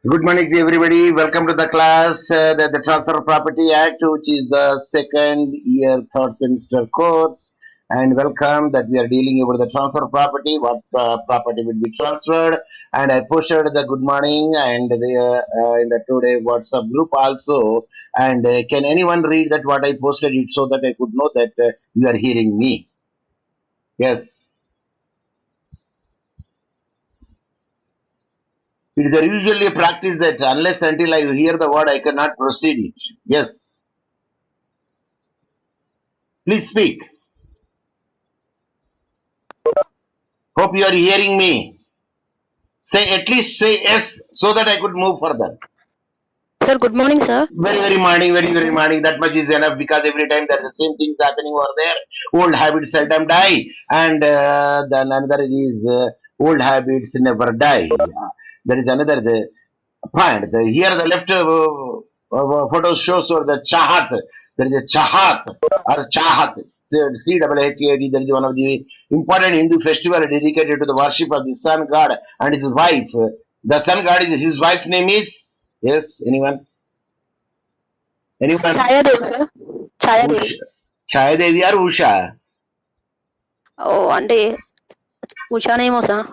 Good morning to everybody. Welcome to the class, the Transfer of Property Act, which is the second year, third semester course. And welcome that we are dealing about the transfer of property, what property will be transferred. And I posted the good morning and in the today WhatsApp group also. And can anyone read that what I posted it so that I could know that you are hearing me? Yes. It is usually a practice that unless until I hear the word, I cannot proceed it. Yes. Please speak. Hope you are hearing me. Say at least say yes so that I could move further. Sir, good morning, sir. Very morning, very morning. That much is enough because every time there are the same things happening over there. Old habits seldom die, and then another is old habits never die. There is another point. Here the left photo shows or the chahat. There is a chahat or chahat. CHAT. There is one of the important Hindu festival dedicated to the worship of the sun god and his wife. The sun god is his wife name is yes. Anyone? Anyone? Chaya Devi, sir. Chaya Devi. Usha. Chaya Devi or Usha? అంటే ఉషానేమో sir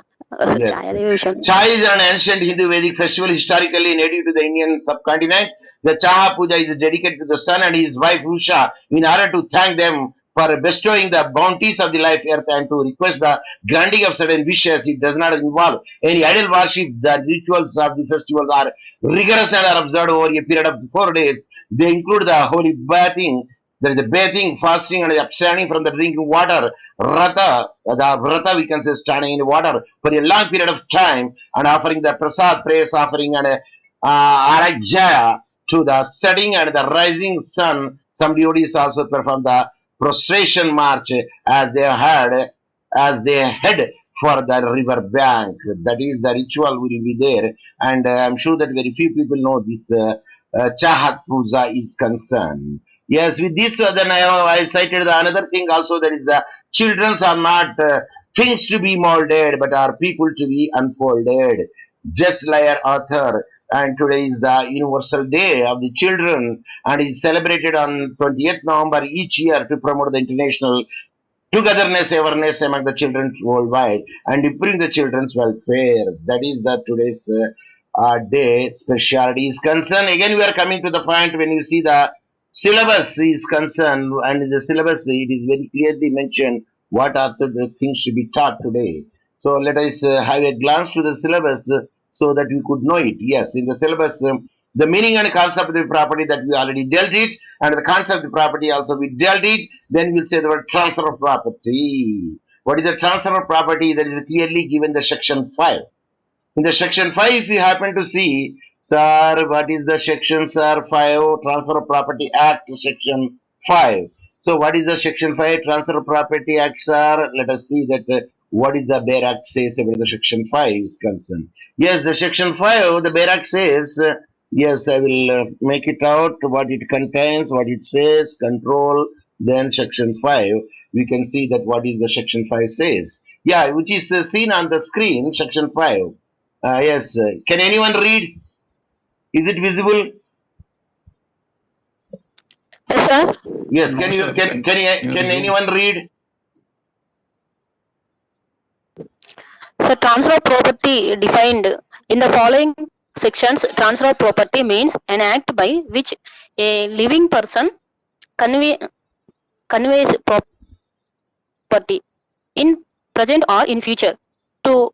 Yes. Chaya Devi Usha Chai is an ancient Hindu Vedic festival historically native to the Indian subcontinent. The Chaha Puja is dedicated to the sun and his wife Usha in order to thank them for bestowing the bounties of the life earth and to request the granting of certain wishes. It does not involve any idol worship. The rituals of the festival are rigorous and are observed over a period of 4 days. They include the holy bathing. There is the bathing, fasting, and abstaining from the drinking water. Vrata, we can say standing in water for a long period of time and offering the prasad, praise offering, and arajaya to the setting and the rising sun. Some devotees also perform the prostration march as they head for the river bank. That is the ritual will be there, and I'm sure that very few people know this Chahat Puja is concerned. Yes, with this, then I cited the another thing also. That is the childrens are not things to be molded, but are people to be unfolded. Just like our author. And today is the Universal Day of the Children, and is celebrated on 20th November each year to promote the international togetherness, awareness among the children worldwide, and improve the children's welfare. That is the today's day speciality is concerned. Again, we are coming to the point when you see the syllabus is concerned, and in the syllabus it is very clearly mentioned what are the things to be taught today. So let us have a glance to the syllabus so that we could know it. Yes, in the syllabus, the meaning and concept of the property that we already dealt it, and the concept of property also we dealt it. Then we'll say the word transfer of property. What is the transfer of property? That is clearly given the section 5. In the section 5, if you happen to see, sir, what is the section, sir? 5, Transfer of Property Act, section 5. So, what is the section 5, Transfer of Property Act, sir? Let us see that what is the Bear Act says about the section 5 is concerned. Yes, the section 5, the Bear Act says, yes, I will make it out, what it contains, what it says, control, then section 5. We can see that what is the section 5 says. Yeah, which is seen on the screen, section 5. Yes. Can anyone read? Is it visible? Yes, sir. Yes. Can anyone read? So, transfer of property defined in the following sections. Transfer of property means an act by which a living person conveys property in present or in future to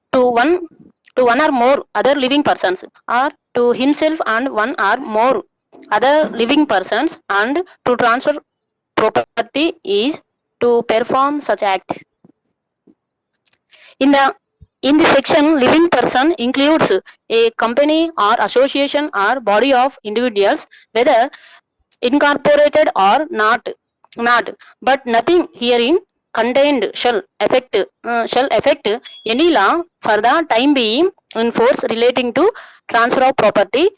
one or more other living persons, or to himself and one or more other living persons, and to transfer property is to perform such act. In the section, living person includes a company or association or body of individuals, whether incorporated or not. But nothing herein contained shall affect any law for the time being in force relating to transfer of property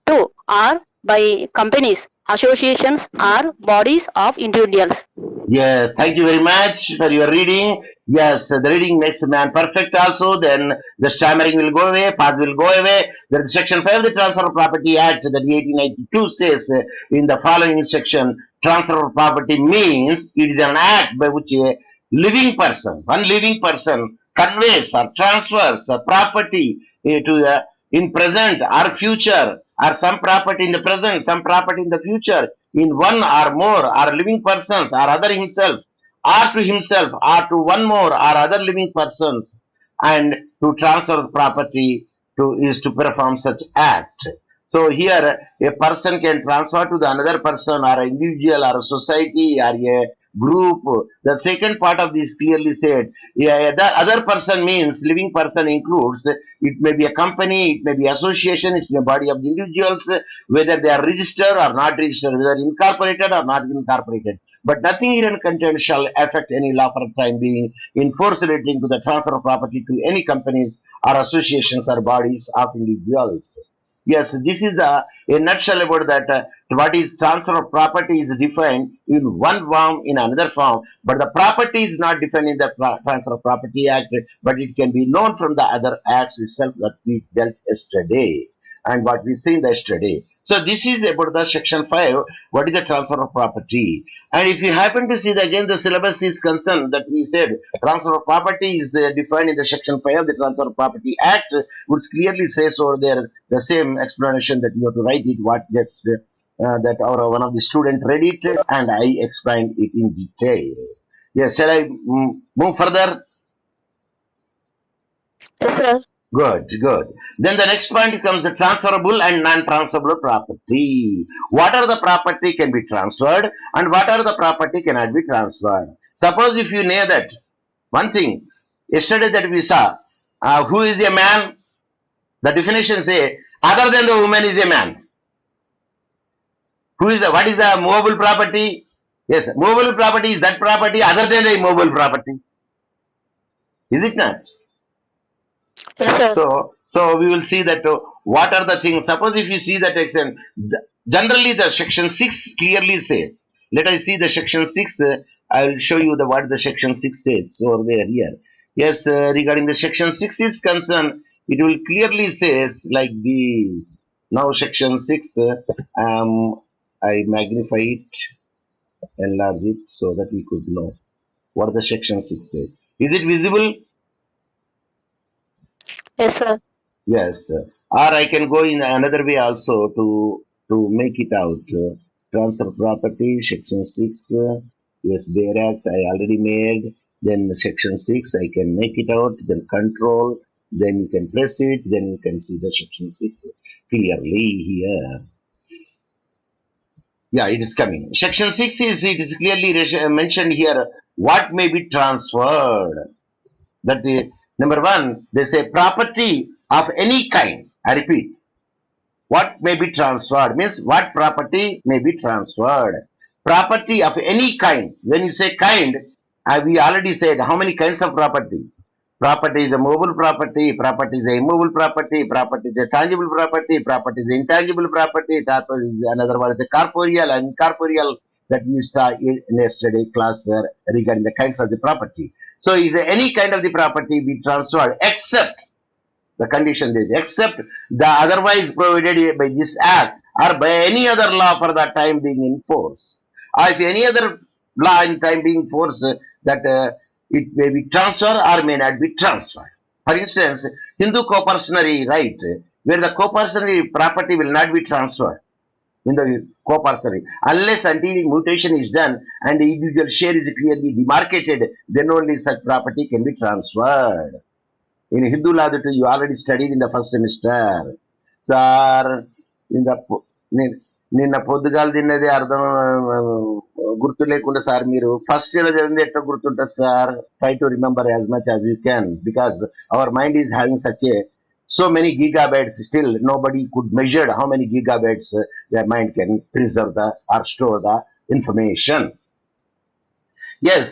to or by companies associations, or bodies of individuals. Yes, thank you very much for your reading. Yes, the reading makes a man perfect also. Then the stammering will go away, pause will go away. There is Section 5 of the Transfer of Property Act that 1892 says in the following section, transfer of property means it is an act by which a one living person conveys or transfers a property to in present or future, or some property in the present, some property in the future, in one or more or living persons or other himself, or to himself or to one more or other living persons, and to transfer the property to is to perform such act. So here a person can transfer to the another person or an individual or a society or a group. The second part of this clearly said, yeah, the other person means living person includes, it may be a company, it may be association, it's a body of individuals, whether they are registered or not registered, whether incorporated or not incorporated. But nothing herein contained shall affect any law for the time being in force relating to the transfer of property to any companies or associations or bodies of individuals. Yes, this is a nutshell about that. What is transfer of property is defined in one form, in another form, but the property is not defined in the Transfer of Property Act, but it can be known from the other acts itself that we dealt yesterday and what we seen yesterday. So this is about the section 5, what is the transfer of property. And if you happen to see again the syllabus is concerned that we said transfer of property is defined in the section 5 of the Transfer of Property Act, which clearly says over there the same explanation that you have to write it, what gets that our one of the student read it and I explained it in detail. Yes, shall I move further? Yes, sir. Good, good. Then the next point comes the transferable and non-transferable property. What are the property can be transferred and what are the property cannot be transferred? Suppose if you know that one thing, yesterday that we saw, who is a man? The definition say, other than the woman is a man. Who is what is the movable property? Yes, movable property is that property other than the immobile property. Is it not? Yes, sir. So we will see that what are the things. Suppose if you see that section, generally the section 6 clearly says. Let us see the section 6. I will show you the what the section 6 says over there here. Yes, regarding the section 6 is concerned, it will clearly says like this. Now section 6, I magnify it, enlarge it so that we could know what the section 6 says. Is it visible? Yes, sir. Yes, or I can go in another way also to make it out. Transfer property, section 6, yes, Bear Act, I already made. Then section 6, I can make it out. Then control, then you can press it, then you can see the section 6 clearly here. Yeah, it is coming. Section 6 is, it is clearly mentioned here what may be transferred. That number one, they say property of any kind. I repeat, what may be transferred means what property may be transferred. Property of any kind. When you say kind, we already said how many kinds of property. Property is a movable property, property is a immovable property, property is a tangible property, property is intangible property, another one is a corporeal and incorporeal that we saw in yesterday class regarding the kinds of the property. So is any kind of the property be transferred except the condition is except the otherwise provided by this act or by any other law for the time being in force. Or if any other law in time being force that it may be transferred or may not be transferred. For instance, Hindu co-personary right, where the co-personary property will not be transferred in the co-personary unless until mutation is done and the individual share is clearly demarcated, then only such property can be transferred. In Hindu law that you already studied in the first semester. Sir, in the నిన్న పొద్దుగాల తిన్నది అర్థం గుర్తు లేకుండా sir మీరు first year చదివింది ఎట్లా గుర్తుంటుంది sir try to remember as much as you can because our mind is having such a so many gigabytes still nobody could measure how many gigabytes their mind can preserve the or store the information. Yes,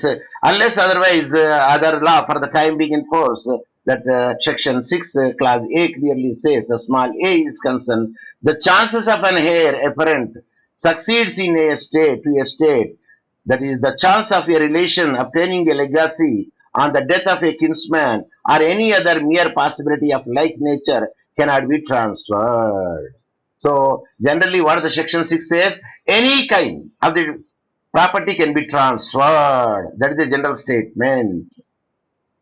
unless otherwise other law for the time being in force, that section 6 clause A clearly says the small a is concerned, the chances of an heir apparent succeeds in a state to a state, that is the chance of a relation obtaining a legacy on the death of a kinsman or any other mere possibility of like nature cannot be transferred. So generally what the section 6 says, any kind of the property can be transferred. That is the general statement.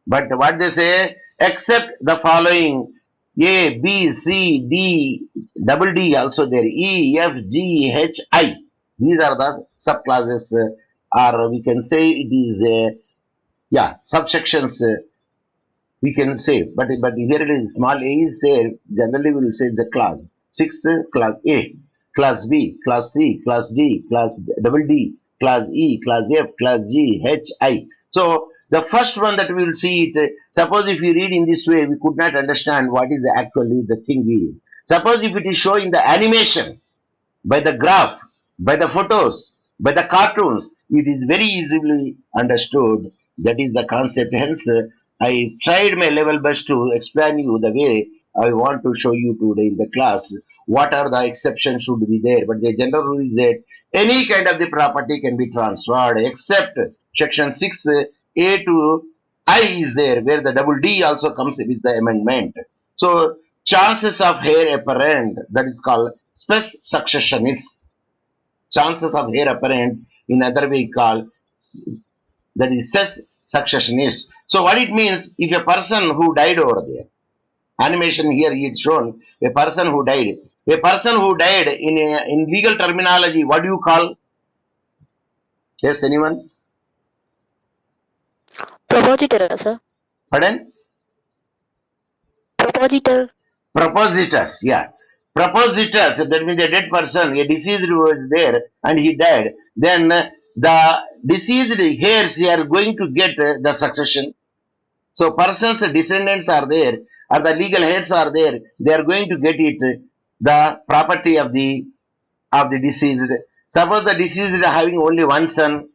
But what they say, except the following: A, B, C, D, double D also there, E, F, G, H, I. These are the subclasses, or we can say it is, subsections. We can say, but here it is small a is say, generally we will say the class. Six, class A, class B, class C, class D, class double D, class E, class F, class G, H, I. So the first one that we will see it, suppose if you read in this way, we could not understand what is actually the thing is. Suppose if it is showing the animation, by the graph, by the photos, by the cartoons, it is very easily understood. That is the concept. Hence, I tried my level best to explain you the way I want to show you today in the class. What are the exceptions should be there? But the general rule is that any kind of the property can be transferred except section 6 A to I is there, where the double D also comes with the amendment. So chances of heir apparent, that is called spes successionis. Chances of heir apparent in other way called, that is ses successionis. So what it means, if a person who died over there, animation here is shown, a person who died. A person who died in legal terminology, what do you call? Yes, anyone? Propositor, sir. Pardon? Propositor. Propositus, yeah. Propositus, that means a dead person, a deceased was there and he died. Then the deceased heirs are going to get the succession. So person's descendants are there, or the legal heirs are there, they are going to get it, the property of the deceased. Suppose the deceased is having only one son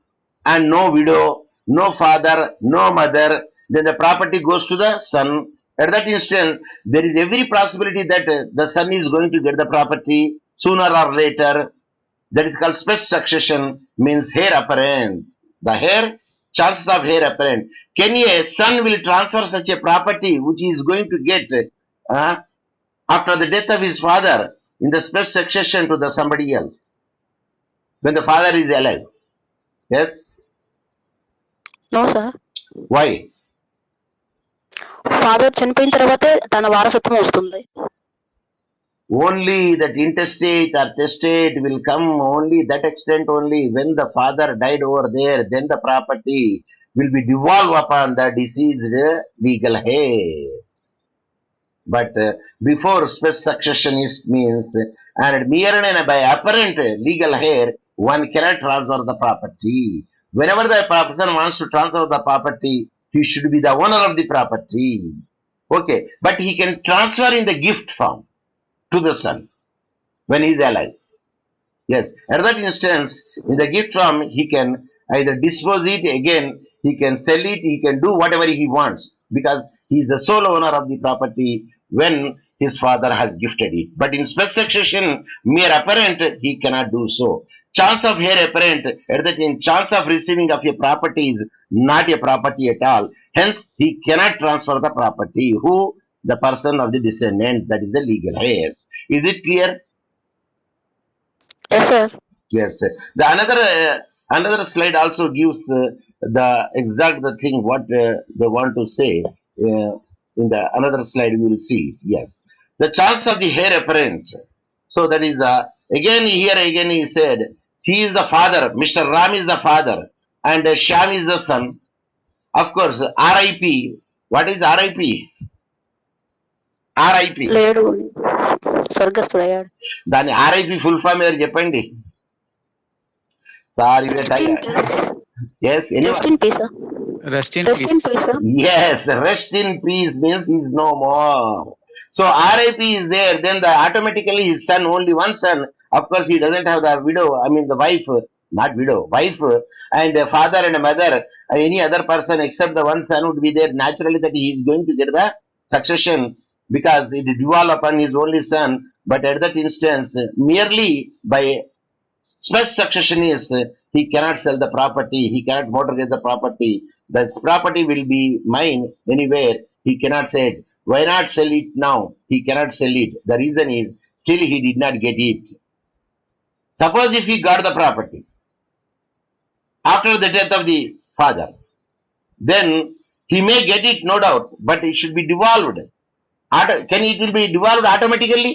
and no widow, no father, no mother, then the property goes to the son. At that instant, there is every possibility that the son is going to get the property sooner or later. That is called spes succession, means heir apparent. The heir, chances of heir apparent. Can a son will transfer such a property which he is going to get uh, after the death of his father in the spes succession to the somebody else when the father is alive? Yes. No, sir. Why? Father చనిపోయిన తర్వాతే తన వారసత్వం వస్తుంది. Only that intestate or testate will come only that extent only when the father died over there, then the property will be devolved upon the deceased legal heirs. But before spes successionist means, and mere and by apparent legal heir, one cannot transfer the property. Whenever the person wants to transfer the property, he should be the owner of the property. Okay, but he can transfer in the gift form to the son when he is alive. Yes, at that instance, in the gift form, he can either dispose it again, he can sell it, he can do whatever he wants because he is the sole owner of the property when his father has gifted it. But in spes succession, mere apparent, he cannot do so. Chance of heir apparent, at that in chance of receiving of a property is not a property at all. Hence, he cannot transfer the property. Who? The person of the descendant, that is the legal heirs. Is it clear? Yes, sir. Yes, the another slide also gives the exact the thing what they want to say. In the another slide, we will see it. Yes, the chance of the heir apparent. So that is again here again he said he is the father. Mr. Ram is the father, and Sham is the son. Of course, RIP. What is RIP? RIP. లేడు, స్వర్గస్థుడయ్యాడు. దాని RIP full form ఎవరు చెప్పండి? Sorry, we are Rest in tired. peace. Yes, Rest anyone? in peace, sir. Rest in Rest in peace. peace, sir. Yes, rest in peace means he is no more. So RIP is there, then the automatically his son, only one son. Of course, he doesn't have the widow, I mean the wife, not widow, wife, and father and mother, any other person except the one son would be there. Naturally, that he is going to get the succession because it devolves upon his only son. But at that instance, merely by Special succession is he cannot sell the property, he cannot mortgage the property. That property will be mine anywhere. He cannot say it. Why not sell it now? He cannot sell it. The reason is still he did not get it. Suppose if he got the property after the death of the father, then he may get it, no doubt, but it should be devolved. Can it will be devolved automatically?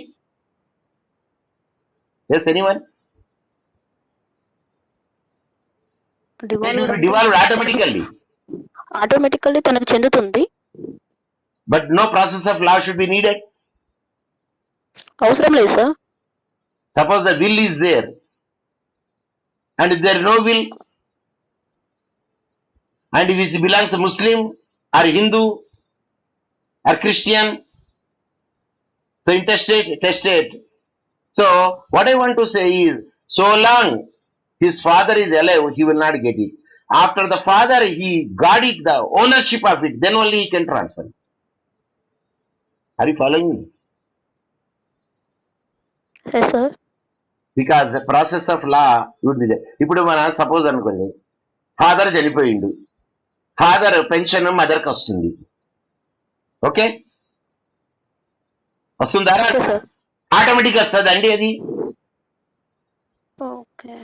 Yes, anyone? It will devolved be అంటే devolved తనకు automatically, automatically తనకు చెందుతుంది. but no process of law should be needed. అవసరం లేదు sir. Suppose the will is there, and if there is no will, and if it belongs to Muslim or Hindu or Christian, so intestate, testate. So what I want to say is, so long his father is alive, he will not get it. After the father he got it, the ownership of it, then only he can transfer it. Are you following me? Yes sir. Because the process of law would be there. ఇప్పుడు మన suppose అనుకోండి, father చనిపోయిండు, father pension మదర్కి వస్తుంది. Okay, వస్తుందా? Okay sir. Automatic వస్తుంది అండి అది. ఓకే.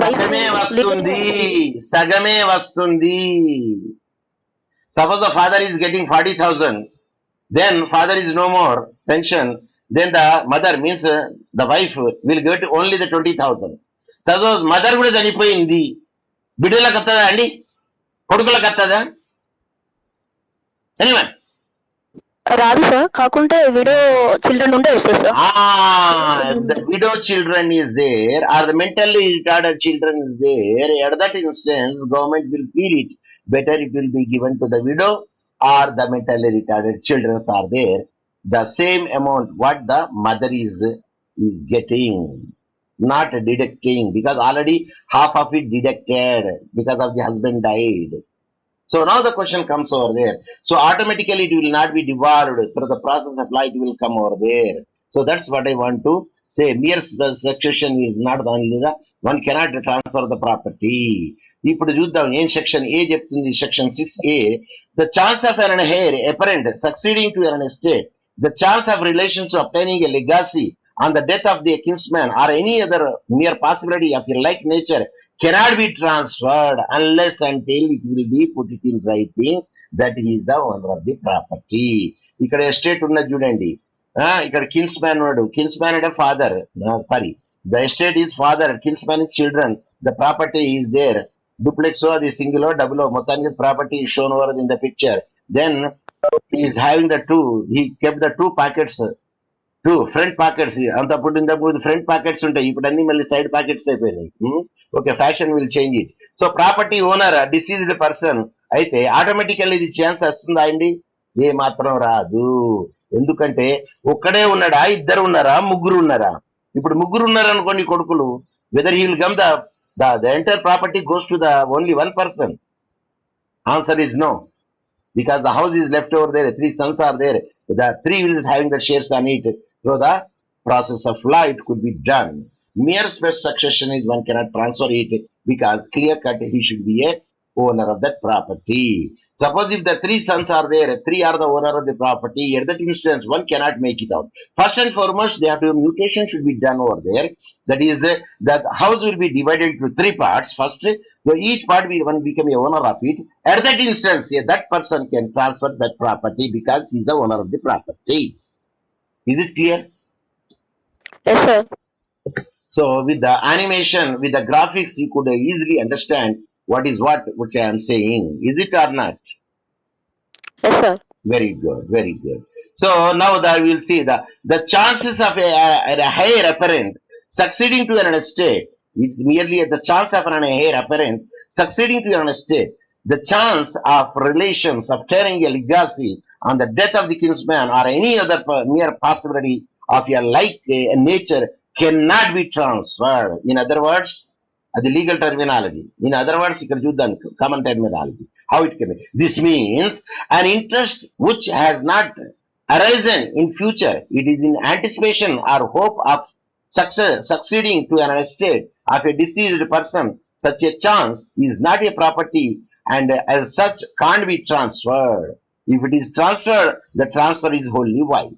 సగమే వస్తుంది, సగమే వస్తుంది. Suppose the father is getting 40,000, then father is no more pension, then the mother means the wife will get only the 20,000. Suppose mother కూడా చనిపోయింది, బిడ్డలకు వస్తుందా అండి, కొడుకులకు వస్తుందా? ఎనీవన్? రాదు సార్. కాకుంటే విడో చిల్డ్రన్ ఉంటే వస్తుంది sir. The widow children is there, or the mentally retarded children is there. At that instance, government will feel it better it will be given to the widow or the mentally retarded children are there. The same amount what the mother is getting, not deducting, because already half of it deducted because of the husband died. So now the question comes over there. So automatically it will not be devolved through the process of law. It will come over there. So that's what I want to say. Mere succession is not the only the one cannot transfer the property. ఇప్పుడు చూద్దాం ఏం section ఏ చెప్తుంది. Section 6A, the chance of an heir apparent succeeding to an estate, the chance of relations obtaining a legacy on the death of the kinsman or any other mere possibility of a like nature cannot be transferred unless until it will be put it in writing that he is the owner of the property. ఇక్కడ estate ఉన్నది చూడండి, ఇక్కడ kinsman ఉన్నాడు, kinsman అంటే father, sorry, the estate is father, kinsman is children, the property is there, duplex అది single double, మొత్తానికి property is shown over in the picture. Then he is having the two, he kept the two packets, two front pockets. అంతప్పుడు ఇంతకుముందు front pockets ఉంటాయి, ఇప్పుడు అన్ని మళ్ళీ side pockets అయిపోయినాయి. Okay, fashion will change it. So property owner deceased person అయితే automatically ఇది chance వస్తుందా అండి? ఏ మాత్రం రాదు. ఎందుకంటే ఒక్కడే ఉన్నాడా, ఇద్దరు ఉన్నారా, ముగ్గురు ఉన్నారా? ఇప్పుడు ముగ్గురు ఉన్నారు అనుకోండి కొడుకులు, whether he will come the entire property goes to the only one person? Answer is no, because the house is left over there, three sons are there, the three wills having the shares on it. Through the process of law, it could be done. Mere special succession is one cannot transfer it because clear cut he should be a owner of that property. Suppose if the three sons are there, three are the owner of the property, at that instance one cannot make it out. First and foremost, they have to mutation should be done over there. That is, that house will be divided into three parts. First, so each part will one become a owner of it. At that instance, that person can transfer that property because he is the owner of the property. Is it clear? Yes sir. So with the animation, with the graphics, you could easily understand what is what which I am saying. Is it or not? Yes sir. Very good, very good. So now that we will see the chances of a heir apparent succeeding to an estate. It's merely the chance of an heir apparent succeeding to an estate. The chance of relations obtaining a legacy on the death of the kinsman or any other mere possibility of a like nature cannot be transferred. In other words, the legal terminology. In other words, ఇక్కడ చూద్దాం common terminology. How it can be. This means an interest which has not arisen in future. It is in anticipation or hope of succeeding to an estate of a deceased person, such a chance is not a property and as such can't be transferred. If it is transferred, the transfer is wholly void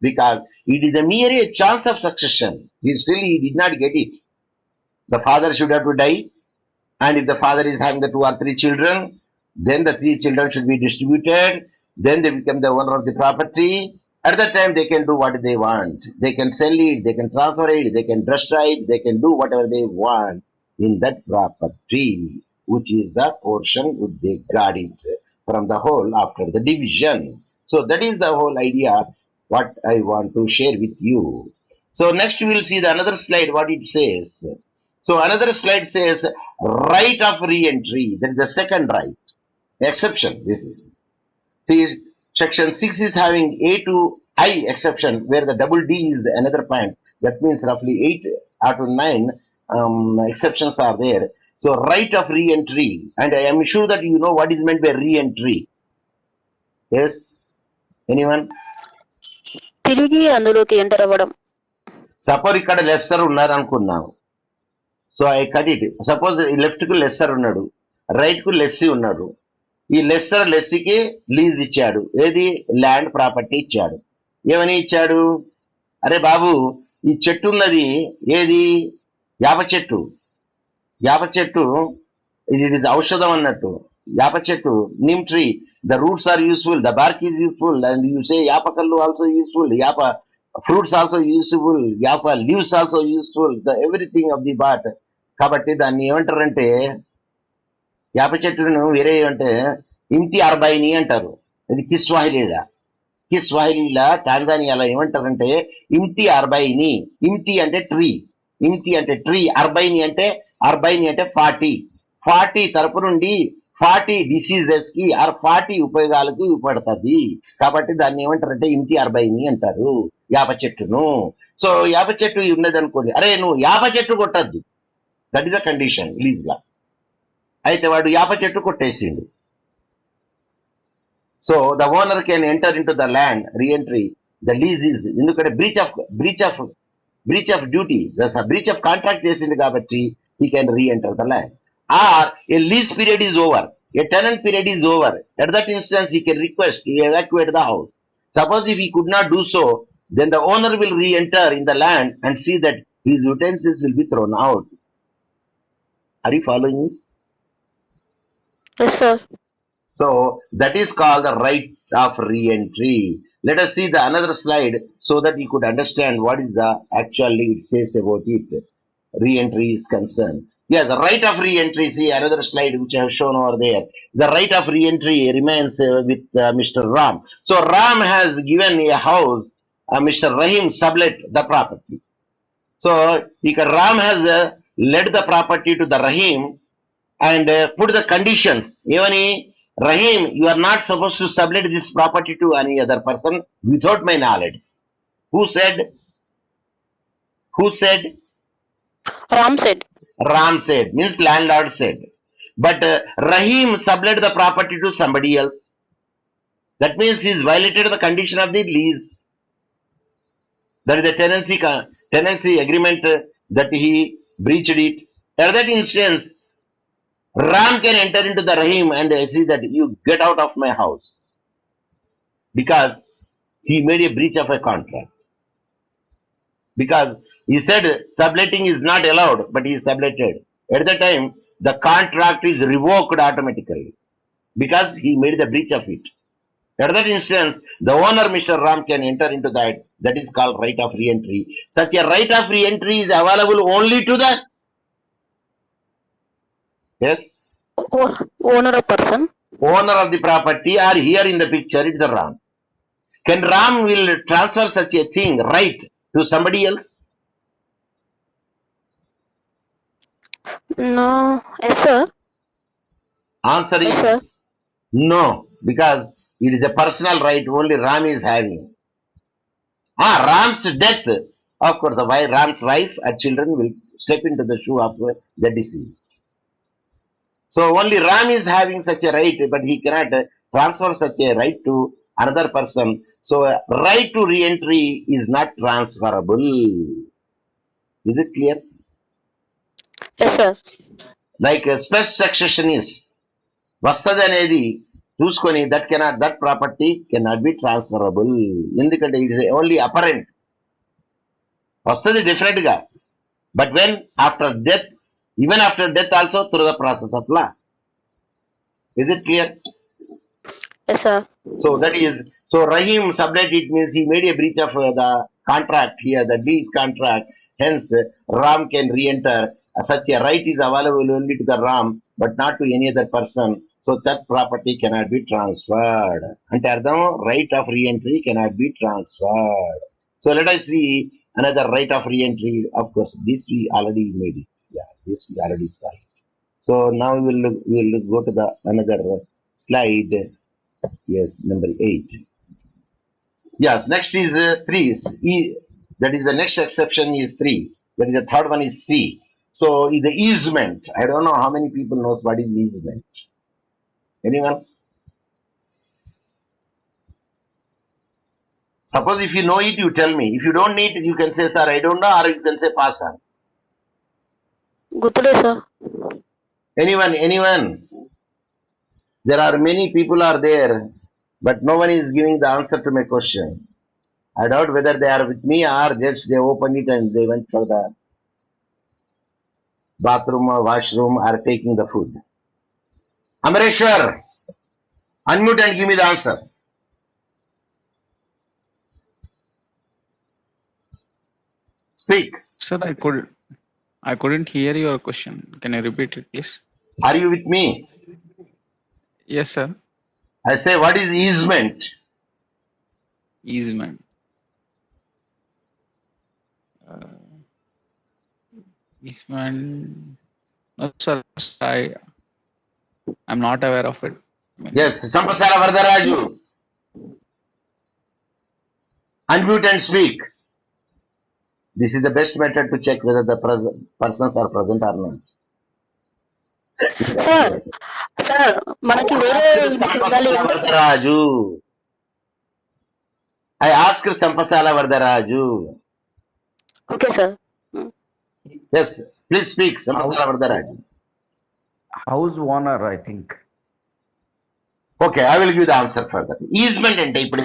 because it is a mere a chance of succession. He did not get it. The father should have to die, and if the father is having the two or three children, then the three children should be distributed. Then they become the owner of the property. At that time, they can do what they want. They can sell it, they can transfer it, they can destroy it, they can do whatever they want in that property, which is the portion which they got it from the whole after the division. So that is the whole idea what I want to share with you. So next we will see the another slide what it says. So another slide says right of re-entry. That is the second right. Exception. This is. See, section 6 is having A to I exception where the double D is another point. That means roughly 8 out of 9 exceptions are there. So right of re-entry. And I am sure that you know what is meant by re-entry. Yes? Anyone? తిరిగి అందులోకి enter అవ్వడం. Suppose ఇక్కడ lesser ఉన్నారు అనుకున్నాం. So I cut it. Suppose left కు lesser ఉన్నాడు, right కు lessee ఉన్నాడు. ఈ లెస్సర్ లెస్సీకి లీజ్ ఇచ్చాడు. ఏది? ల్యాండ్ ప్రాపర్టీ ఇచ్చాడు. ఏమని ఇచ్చాడు? అరే బాబు, ఈ చెట్టు ఉన్నది ఏది? యాప చెట్టు. యాప చెట్టు ఇది ఔషధం అన్నట్టు. యాప చెట్టు, neem tree, the roots are useful, the bark is useful, and you say యాపకల్లు ఆల్సో యూస్ఫుల్, యాప ఫ్రూట్స్ ఆల్సో యూస్ఫుల్, యాప leaves also useful, the everything of the bot. కాబట్టి దాన్ని ఏమంటారంటే యాప చెట్టును వేరే అంటే ఇంటి అరబైని అంటారు. ఇది కిస్వాహిలీలా. కిస్వాహిలీలా టాంజానియాలో ఏమంటారంటే ఇంటి అరబైని. ఇంటి అంటే ట్రీ, ఇంటి అంటే ట్రీ, అరబైని అంటే 40. 40 తరపు నుండి 40 డిసీజెస్ కి ఆర్ 40 ఉపయోగాలకు ఉపయోగపడుతుంది. కాబట్టి దాన్ని ఏమంటారంటే ఇంటి అరబైని అంటారు యాప చెట్టును. సో యాప చెట్టు ఉన్నది అనుకోండి, అరే నువ్వు యాప చెట్టు కొట్టద్దు, that is the condition lease లా. అయితే వాడు యాప చెట్టు కొట్టేసిండు. So the owner can enter in to the land reentry. The lease is ఎందుకంటే breach of duty, breach of contract చేసింది కాబట్టి he can re-enter the land. Or a lease period is over, a tenant period is over. At that instance, he can request to evacuate the house. Suppose if he could not do so, then the owner will re-enter in the land and see that his utensils will be thrown out. Are you following me? Yes, sir. So that is called the right of re-entry. Let us see the another slide so that you could understand what is the actually it says about it. Re-entry is concerned. Yes, the right of re-entry. See another slide which I have shown over there. The right of re-entry remains with Mr. Ram. So Ram has given a house. Mr. Rahim sublet the property. So Ram has led the property to the Rahim and put the conditions. Even Rahim, you are not supposed to sublet this property to any other person without my knowledge. Who said? Who said? Ram said. Ram said, means landlord said. But Rahim sublet the property to somebody else. That means he has violated the condition of the lease. That is the tenancy agreement that he breached it. At that instance, Ram can enter into the Rahim and see that you get out of my house because he made a breach of a contract. Because he said subletting is not allowed, but he subletted. At the time, the contract is revoked automatically because he made the breach of it. At that instance, the owner, Mr. Ram, can enter into that. That is called right of re-entry. Such a right of re-entry is available only to the Owner of person. Owner of the property, or here in the picture, it's the Ram. Can Ram will transfer such a thing, right, to somebody else? No. Yes, sir. Answer Yes, is sir. no, because it is a personal right only Ram is having. Ram's death, of course, Ram's wife and children will step into the shoe of the deceased. So only Ram is having such a right, but he cannot transfer such a right to another person. So right to re-entry is not transferable. Is it clear? Yes, sir. Like stress succession is వస్తది అనేది చూసుకొని that property cannot be transferable. ఎందుకంటే it is only apparent. వస్తుంది definite గా, but when after death, even after death also through the process of law. Is it clear? Yes, sir. So that is, so Rahim sublet, it means he made a breach of the contract here, the lease contract. Hence, Ram can re-enter. Such a right is available only to the Ram, but not to any other person. So that property cannot be transferred. And right of re-entry cannot be transferred. So let us see another right of re-entry. Of course, this we already made it. Yeah, this we already saw it. So now we will go to the another slide. Yes, number 8. Yes, next is 3. That is the next exception is 3. That is the third one is C. So the easement. I don't know how many people knows what is easement. Anyone? Suppose if you know it, you tell me. If you don't need it, you can say, sir, I don't know, or you can say, pass on. Good day, sir. Anyone? There are many people are there, but no one is giving the answer to my question. I doubt whether they are with me or just they opened it and they went for the bathroom or washroom or taking the food. Amareshwar, unmute and give me the answer. Speak. Sir, I couldn't hear your question. Can you repeat it, please? Are you with me? Yes, sir. I say, what is easement? Easement. Easement. No, sir. I'm not aware of it. Yes, Sampasala Vardharaju. Unmute and speak. This is the best method to check whether the persons are present or not. Sir, మనకి వేరే ఉండాలి అంటే Vardharaju. I asked Sampasala Vardharaju. Okay sir. Yes, please speak, Sampasala Vardharaju. House owner, I think. Okay, I will give the answer further. Easement అంటే ఇప్పుడు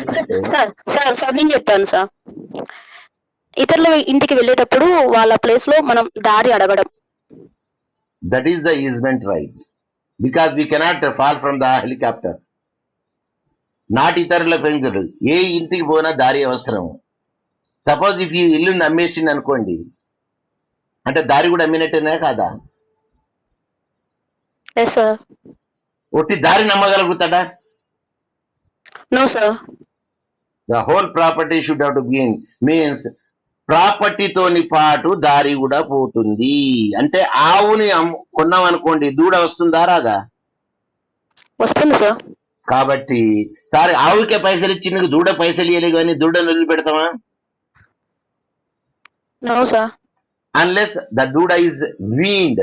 sir నేను చెప్తాను sir. ఇతరుల ఇంటికి వెళ్ళేటప్పుడు వాళ్ళ ప్లేస్ లో మనం దారి అడగడం. That is the easement right. Because we cannot fall from the helicopter. Not ఇతరుల పెంచుడు. ఏ ఇంటికి పోయినా దారి అవసరం. సపోజ్ ఇఫ్ ఈ ఇల్లు అమ్మేసింది అనుకోండి, అంటే దారి కూడా అమ్మినట్టేనే కాదా? ఒట్టి దారి నమ్మగలుగుతాడా? No sir. The whole property should have to been means ప్రాపర్టీతోని పాటు దారి కూడా పోతుంది. అంటే ఆవుని కొన్నాం అనుకోండి, దూడ వస్తుందా రాదా? వస్తుంది సార్. కాబట్టి సరే, ఆవుకే పైసలు ఇచ్చి దూడ పైసలు ఇవ్వలే కానీ దూడను వదిలిపెడతామా? No sir. అన్లెస్ ద దూడ ఈజ్ వీన్డ్.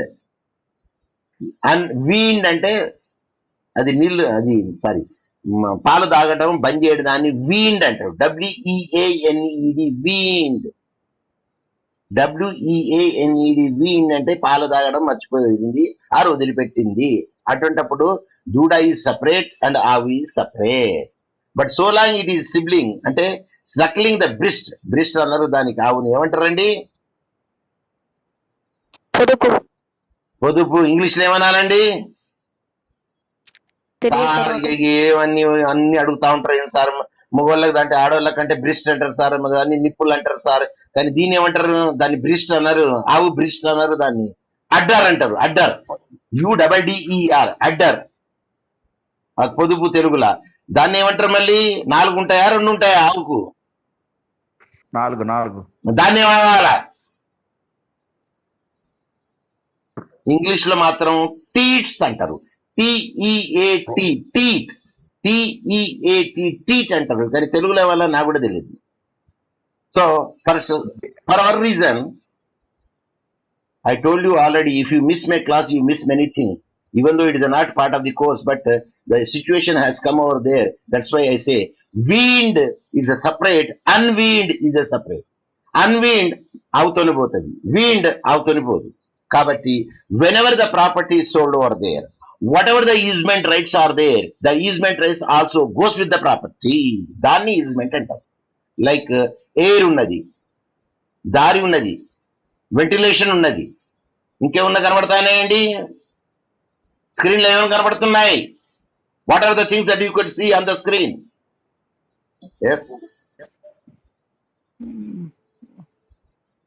వీన్డ్ అంటే అది నీళ్లు, అది సారీ పాలు తాగటం బంద్ చేయడం, దాన్ని వీన్డ్ అంటారు. WEANED వీన్డ్. WEANED వీన్డ్ అంటే పాలు తాగడం మర్చిపోయింది ఆరు వదిలిపెట్టింది. అటువంటప్పుడు దూడ ఈజ్ సపరేట్ అండ్ ఆవు is separate. But so long it is sibling అంటే సక్లింగ్ ద బ్రిస్ట్ అన్నారు దానికి. ఆవుని ఏమంటారండి? పొదుపు. ఇంగ్లీష్ లో ఏమనాలండి? ఏమన్నీ అన్ని అడుగుతా ఉంటారు. ఏం సార్ మగవాళ్ళకి అంటే ఆడవాళ్ళకి అంటే బ్రిస్ట్ అంటారు సార్, దాన్ని నిప్పులు అంటారు సార్. కానీ దీన్ని ఏమంటారు? దాన్ని బ్రిస్ట్ అన్నారు. ఆవు బ్రిస్ట్ అన్నారు. దాన్ని అడ్డర్ అంటారు. Order, UDDER, order. పొదుపు తెలుగులా. దాన్ని ఏమంటారు మళ్ళీ? 4 ఉంటాయా 2 ఉంటాయా ఆవుకు? 4. దాన్ని ఏమనాలా? ఇంగ్లీష్ లో మాత్రం టీట్స్ అంటారు. TEAT, teat. TEAT, టీట్ అంటారు. కానీ తెలుగులో వల్ల నాకు కూడా తెలియదు. So for hour reason I told you already, if you miss my class, you miss many things. Even though it is not part of the course, but the situation has come over there. That's why I say, weaned is a separate, unweaned is a separate. Unweaned avutoni potadi, weaned avutoni podu. కాబట్టి whenever the property is sold over there, whatever the easement rights are there, the easement rights also goes with the property. దాన్ని easement అంటాం. Like air ఉన్నది, దారి ఉన్నది, ventilation ఉన్నది, ఇంకేమన్నా కనబడతాయండి? స్క్రీన్లో ఏమైనా కనబడుతున్నాయి? What are the things that you could see on the screen? Yes,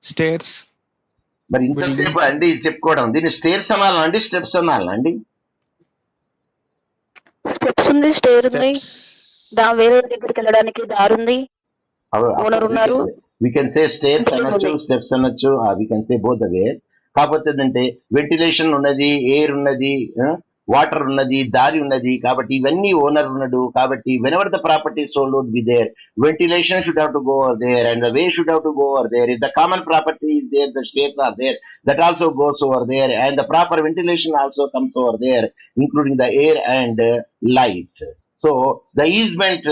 Stairs, మరి ఇంతసేపు building, అండి చెప్పుకోవడం, దీన్ని స్టేర్స్ అనాలండి, స్టెప్స్ అనాలండి? స్టెప్స్ ఉంది, స్టేర్ ఉంది, steps. వేరే దగ్గరికి వెళ్ళడానికి దారి ఉంది, ఓనర్ ఉన్నారు, we can say stairs building అనొచ్చు, ఉంది. స్టెప్స్ అనొచ్చు, we can say both the way. కాకపోతే ఏంటంటే వెంటిలేషన్ ఉన్నది, ఎయిర్ ఉన్నది, వాటర్ ఉన్నది, దారి ఉన్నది, కాబట్టి ఇవన్నీ ఓనర్ ఉన్నాడు. కాబట్టి whenever the property is sold would be there, ventilation should have to go over there and the way should have to go over there. If the common property is there, the stairs are there, that also goes over there, and the proper ventilation also comes over there, including the air and light. So the easement,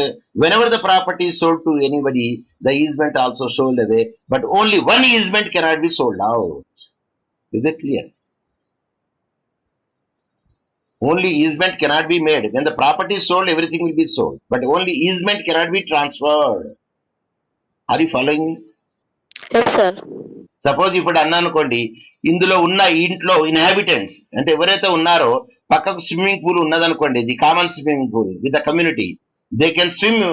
whenever the property is sold to anybody, the easement also sold away, but only one easement cannot be sold out. Is it clear? Only easement cannot be made. When the property is sold, everything will be sold, but only easement cannot be transferred. Are you following me? Yes sir. Suppose ఇప్పుడు అన్నా అనుకోండి, ఇందులో ఉన్న ఇంట్లో inhabitants అంటే ఎవరైతే ఉన్నారో, పక్కకు స్విమ్మింగ్ పూల్ ఉన్నదనుకోండి, the common swimming pool with the community, they can swim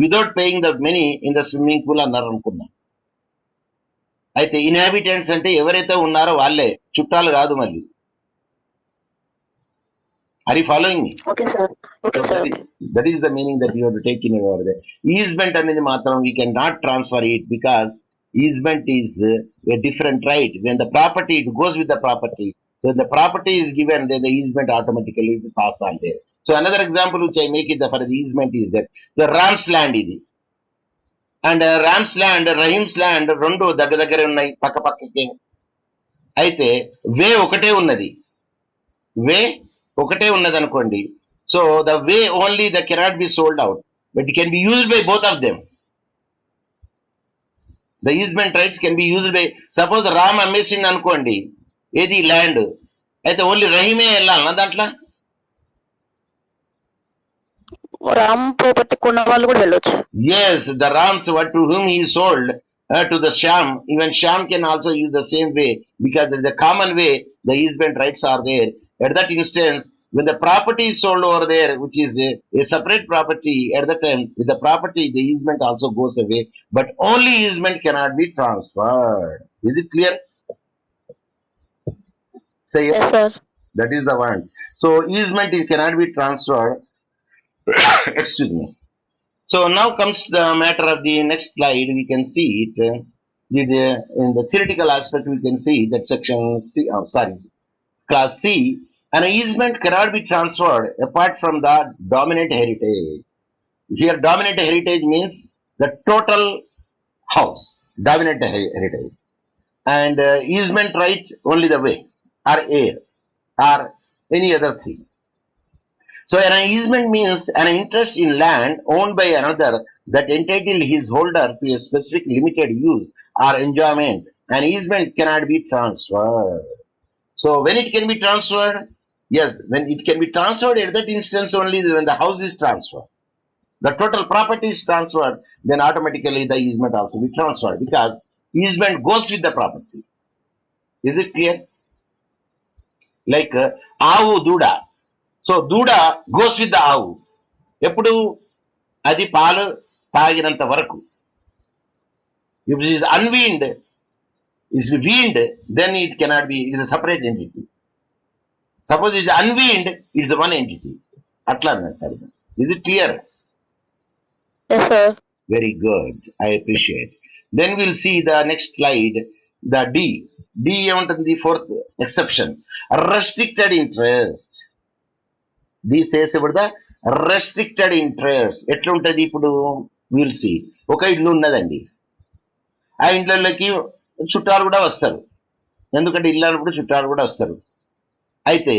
without paying the money in the swimming pool అన్నారు అనుకున్నాం. అయితే ఇన్హాబిటెంట్స్ అంటే ఎవరైతే ఉన్నారో వాళ్ళే, చుట్టాలు కాదు మళ్ళీ. Are you following me? Okay sir. Okay So sir. that is the meaning that you have to take in over there. Easement అనేది మాత్రం we cannot transfer it because easement is a different right. When the property, it goes with the property. When the property is given, then the easement automatically will pass on there. So another example which I make it for the easement is that the Ram's land ఇది, and Rams land, రహీమ్స్ land రెండు దగ్గరే ఉన్నాయి, పక్క పక్కకే. అయితే వే ఒకటే ఉన్నది, వే ఒకటే ఉన్నది అనుకోండి. So the way only the cannot be sold out, but can be used by both of them. The easement rights can be used by, suppose Ram అమ్మేసింది అనుకోండి ఏది ల్యాండ్, అయితే ఓన్లీ రహీమే వెళ్ళాలన్నా దాంట్లో? రామ్ ప్రాపర్టీ కొన్న వాళ్ళు కూడా వెళ్ళొచ్చు. Yes, the Rams what to whom he sold to the Sham, even Sham can also use the same way because there is a common way the easement rights are there. At that instance, when the property is sold over there, which is a separate property, at that time with the property the easement also goes away, but only easement cannot be transferred. Is it clear? Say yes. Yes sir. That is the one. So easement it cannot be transferred. Excuse me. So now comes the matter of the next slide. We can see it in the theoretical aspect. We can see that section C, class C, an easement cannot be transferred apart from the dominant heritage. Here, dominant heritage means the total house, dominant heritage, and easement right only the way or air or any other thing. So an easement means an interest in land owned by another that entitled his holder to a specific limited use or enjoyment. An easement cannot be transferred. So when it can be transferred? Yes, when it can be transferred at that instance only when the house is transferred. The total property is transferred, then automatically the easement also be transferred because easement goes with the property. Is it clear? Like ఆవు దూడ. So దూడ goes with the ఆవు ఎప్పుడు? అది పాలు తాగినంత వరకు. If it is unweaned, is weaned, then it cannot be, it is separate entity. Suppose it unweaned, it's one entity. అట్లా అన్నట్టు. Is it clear? Yes sir. Very good, I appreciate. Then will see the next slide, the D. D ఏముంటుంది? Fourth exception, restricted interest. This says about the restricted interest. ఎట్లుంటది ఇప్పుడు? Will see. ఒక ఇల్లు ఉన్నదండి, ఆ ఇంట్లోకి చుట్టాలు కూడా వస్తారు, ఎందుకంటే ఇల్లు అన్నప్పుడు చుట్టాలు కూడా వస్తారు. అయితే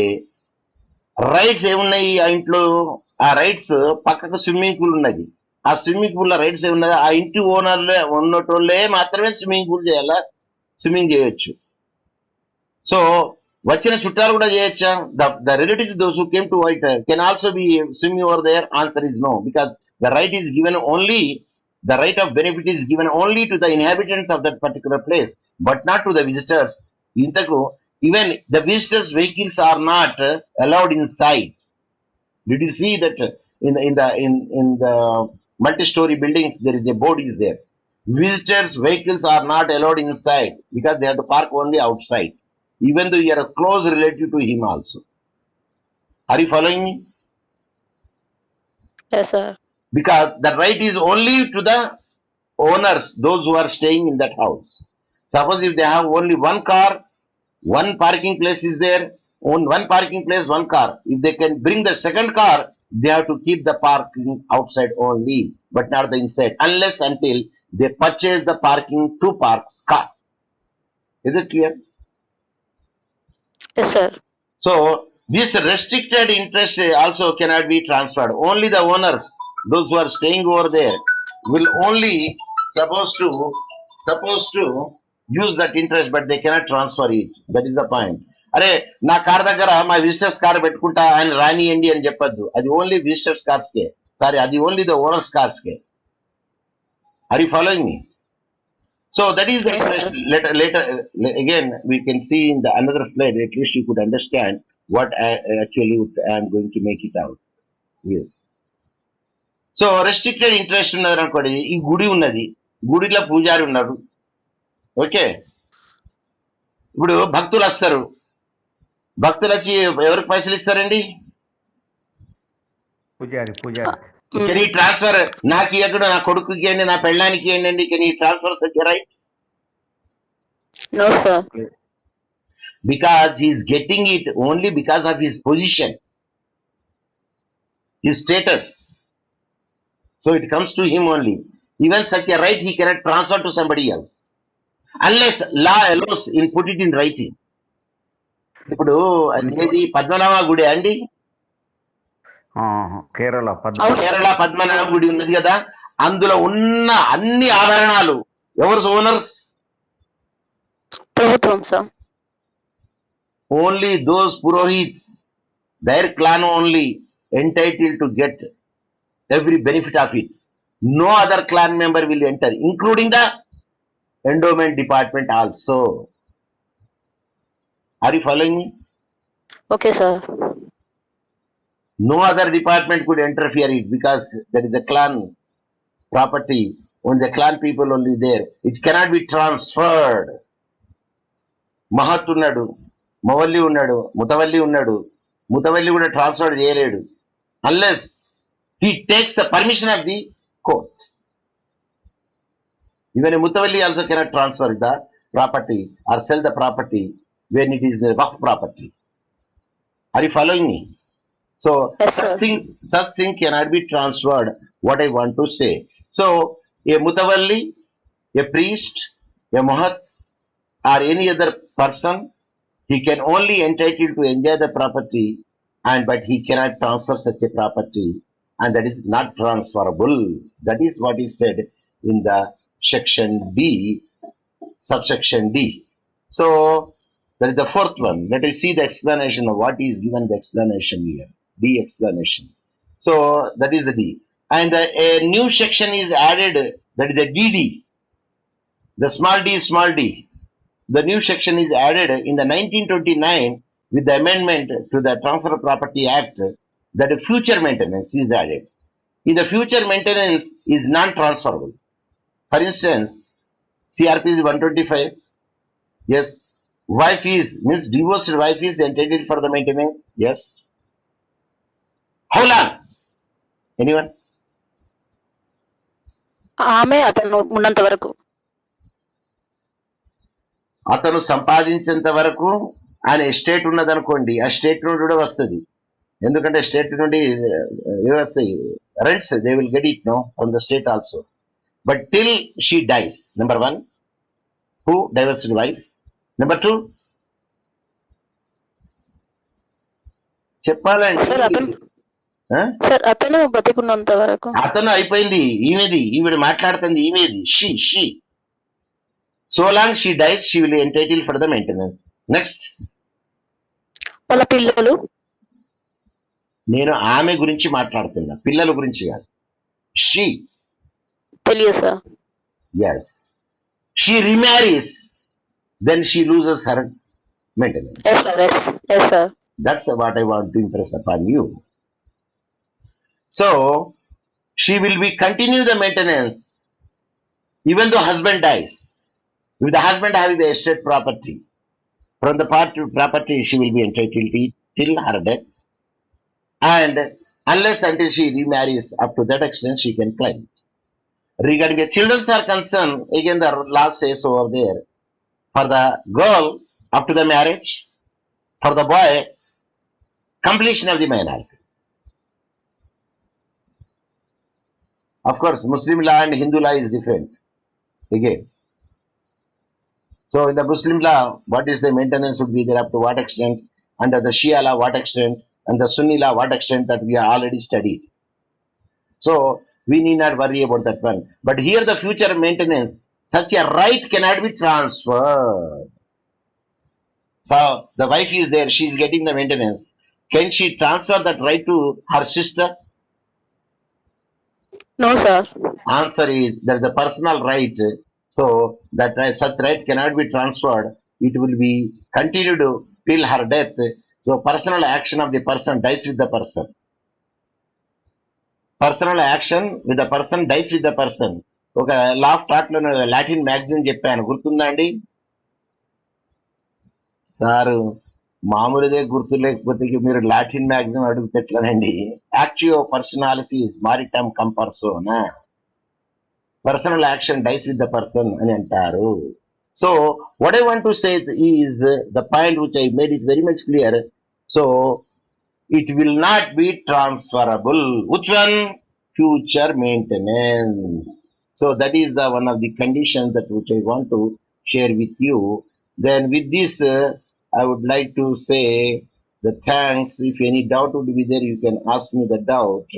రైట్స్ ఏమున్నాయి ఆ ఇంట్లో? ఆ రైట్స్ పక్కకు స్విమ్మింగ్ పూల్ ఉన్నది, ఆ స్విమ్మింగ్ పూల్ లో రైట్స్ ఏమున్నది? ఆ ఇంటి ఓనర్లే ఉన్నటోళ్ళే మాత్రమే స్విమ్మింగ్ పూల్ చేయాలా, స్విమ్మింగ్ చేయొచ్చు. సో వచ్చిన చుట్టాలు కూడా చేయొచ్చా? The relatives those who came to wait can also be swimming over there. Answer is no, because the right is given only, the right of benefit is given only to the inhabitants of that particular place, but not to the visitors. Intaku, even the visitors' vehicles are not allowed inside. Did you see that in the multi-story buildings there is a board is there? Visitors' vehicles are not allowed inside because they have to park only outside, even though you are a close relative to him also. Are you following me? Yes, sir. Because the right is only to the owners, those who are staying in that house. Suppose if they have only one car, one parking place is there, on one parking place, one car. If they can bring the second car, they have to keep the parking outside only, but not the inside, unless until they purchase the parking to parks car. Is it clear? Yes, sir. So this restricted interest also cannot be transferred. Only the owners, those who are staying over there, will only supposed to use that interest, but they cannot transfer it. That is the point. అరే నా car దగ్గర మా visitors car పెట్టుకుంటా ఆయన రానియండి అని చెప్పొద్దు. అది only visitors cars కే, సారీ, అది ఓన్లీ ద ఓనర్స్ కార్స్ కే. Are you following me? So that is the Yes, interest. sir. Later again we can see in the another slide. At least you could understand what I am going to make it out. Yes. So restricted interest ఉన్నది అనుకోండి. ఈ గుడి ఉన్నది, గుడిలో పూజారి ఉన్నాడు. Okay, ఇప్పుడు భక్తులు వస్తారు, భక్తులు వచ్చి ఎవరికి పైసలు ఇస్తారండి? పూజారి. కెన్ ఈ ట్రాన్స్ఫర్, నాకు ఇవ్వకుండా నా కొడుకుకి ఇవ్వండి, నా పెళ్ళానికి ఇవ్వండి, కెన్ ఈ transfer such right? No, sir. Because he is getting it only because of his position, his status. So it comes to him only. Even such a right he cannot transfer to somebody else unless law allows in put it in writing. ఇప్పుడు అది పద్మనాభ గుడి అండి, కేరళ కేరళ పద్మనాభ గుడి ఉన్నది కదా, అందులో ఉన్న అన్ని ఆభరణాలు ఎవరు ఓనర్స్? ప్రభుత్వం, sir. Only those purohits, their clan only entitled to get every benefit of it. No other clan member will enter, including the endowment department also. Are you following me? Okay, sir. No other department could interfere it because that is the clan property. Only the clan people only there. It cannot be transferred. మహత్ ఉన్నాడు, మవల్లి ఉన్నాడు, ముతవల్లి ఉన్నాడు, ముతవల్లి కూడా transfer చేయలేడు unless he takes the permission of the court. Even a mutavalli also cannot transfer the property or sell the property when it is the waqf property. Are you following me? So Yes, sir. such thing cannot be transferred. What I want to say. So a mutavalli, a priest, a mahat, or any other person, he can only entitled to enjoy the property, but he cannot transfer such a property, and that is not transferable. That is what is said in the section B, subsection D. So that is the fourth one. Let us see the explanation of what is given the explanation here. D explanation. So that is the D. And a new section is added, that is the DD. The small d, small d. The new section is added in the 1929 with the amendment to the Transfer of Property Act, that a future maintenance is added. In the future maintenance is non-transferable. For instance, CRP is 125. Yes. Wife is, means divorced wife is entitled for the maintenance. Yes. How long? Anyone? ఆమె అతను ఉన్నంత వరకు. అతను సంపాదించేంత వరకు ఆయన estate ఉన్నదనుకోండి, ఆ state నుండి కూడా వస్తుంది. ఎందుకంటే స్టేట్ నుండి వస్తాయి rents, they will get it no from the state also. But till she dies, number 1, who divorced wife. Number 2, చెప్పాలండి సార్ అతను బతికున్నంత వరకు. అతను అయిపోయింది, ఈవిడ మాట్లాడుతుంది, ఈమెది she. So long she dies, she will entitle for the maintenance. Next, వాళ్ళ పిల్లలు. నేను ఆమె గురించి మాట్లాడుతున్నా, పిల్లల గురించి కాదు. షీ, తెలియదు sir. Yes, she remarries, then she loses her maintenance. Yes sir. Yes sir. That's what I want to impress upon you. So she will be continue the maintenance even though husband dies. If the husband having the estate property, from the property she will be entitled to till her death, and unless until she remarries, up to that extent she can claim. Regarding the children are concerned, again the law says over there, for the girl up to the marriage, for the boy completion of the minority. Of course, Muslim law and Hindu law is different. Again, so in the Muslim law, what is the maintenance would be there, up to what extent, under the Shia law what extent, and the Sunni law what extent, that we are already studied. So we need not worry about that one. But here the future maintenance, such a right cannot be transferred. So the wife is there, she is getting the maintenance. Can she transfer that right to her sister? No sir. Answer is that the personal right. So that such right cannot be transferred. It will be continued till her death. So personal action of the person dies with the person. Personal action with the person dies with the person. ఒక law of టాట్ లో Latin maxim చెప్పాను, గుర్తుందా అండి sir? మామూలుగా గుర్తు లేకపోతే మీరు లాటిన్ మ్యాగజైన్ అడుగుతెట్లనండి. యాక్టివ్ పర్సనాలిటీస్ మారిటమ్ కంపర్సోనా, personal action dies with the person అని అంటారు. So what I want to say is the point which I made it very much clear. So it will not be transferable. Which one? Future maintenance. So that is the one of the conditions that which I want to share with you. Then with this, I would like to say the thanks. If any doubt would be there, you can ask me the doubt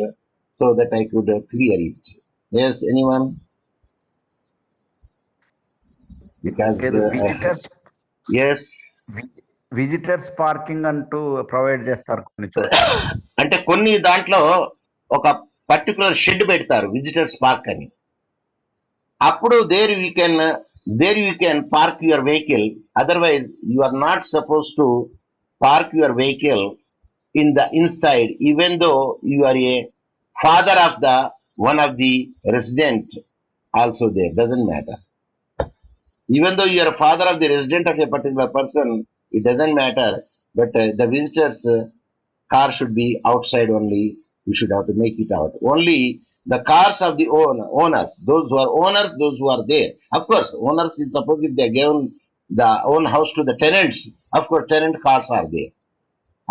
so that I could clear it. Yes, anyone? Because Okay, the visitors yes, visitors parking అంటూ provide చేస్తారు కొన్ని చోట్ల. అంటే కొన్ని దాంట్లో ఒక particular shed పెడతారు, visitors park అని. అప్పుడు there you can park your vehicle. Otherwise you are not suppose to park your vehicle in the inside, even though you are a father of the one of the resident also there, doesn't matter. Even though you are a father of the resident of a particular person, it doesn't matter. But the visitors' car should be outside only. We should have to make it out. Only the cars of the owners, those who are owners, those who are there. Of course, owners, suppose if they given the own house to the tenants, of course, tenant cars are there.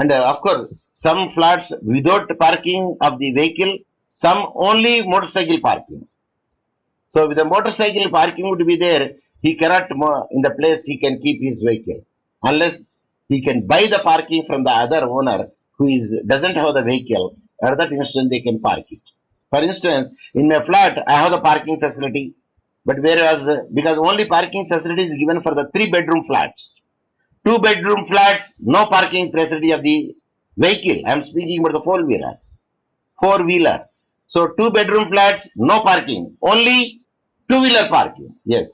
And of course, some flats without parking of the vehicle, some only motorcycle parking. So with the motorcycle parking would be there, he cannot in the place he can keep his vehicle unless he can buy the parking from the other owner who doesn't have the vehicle. At that instant they can park it. For instance, in my flat I have the parking facility, but whereas because only parking facility is given for the 3-bedroom flats. 2-bedroom flats, no parking facility of the vehicle. I am speaking about the four-wheeler. So 2-bedroom flats, no parking, only 2-wheeler parking. Yes.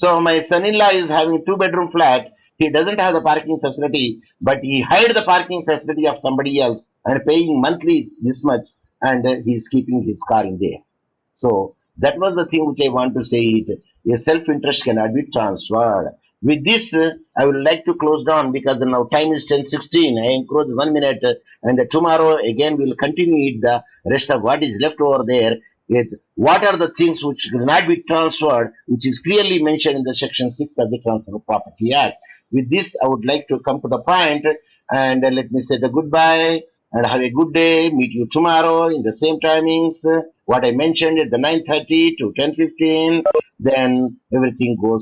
So my son-in-law is having 2-bedroom flat. He doesn't have the parking facility, but he hired the parking facility of somebody else and paying monthly this much, and he is keeping his car in there. So that was the thing which I want to say. A self-interest cannot be transferred. With this, I would like to close down because now time is 10:16. I encroach 1 minute, and tomorrow again we will continue the rest of what is left over there. What are the things which cannot be transferred, which is clearly mentioned in the section 6 of the Transfer of Property Act. With this, I would like to come to the point, and let me say the goodbye and have a good day. Meet you tomorrow in the same timings. What I mentioned at the 9:30 to 10:15. Then everything goes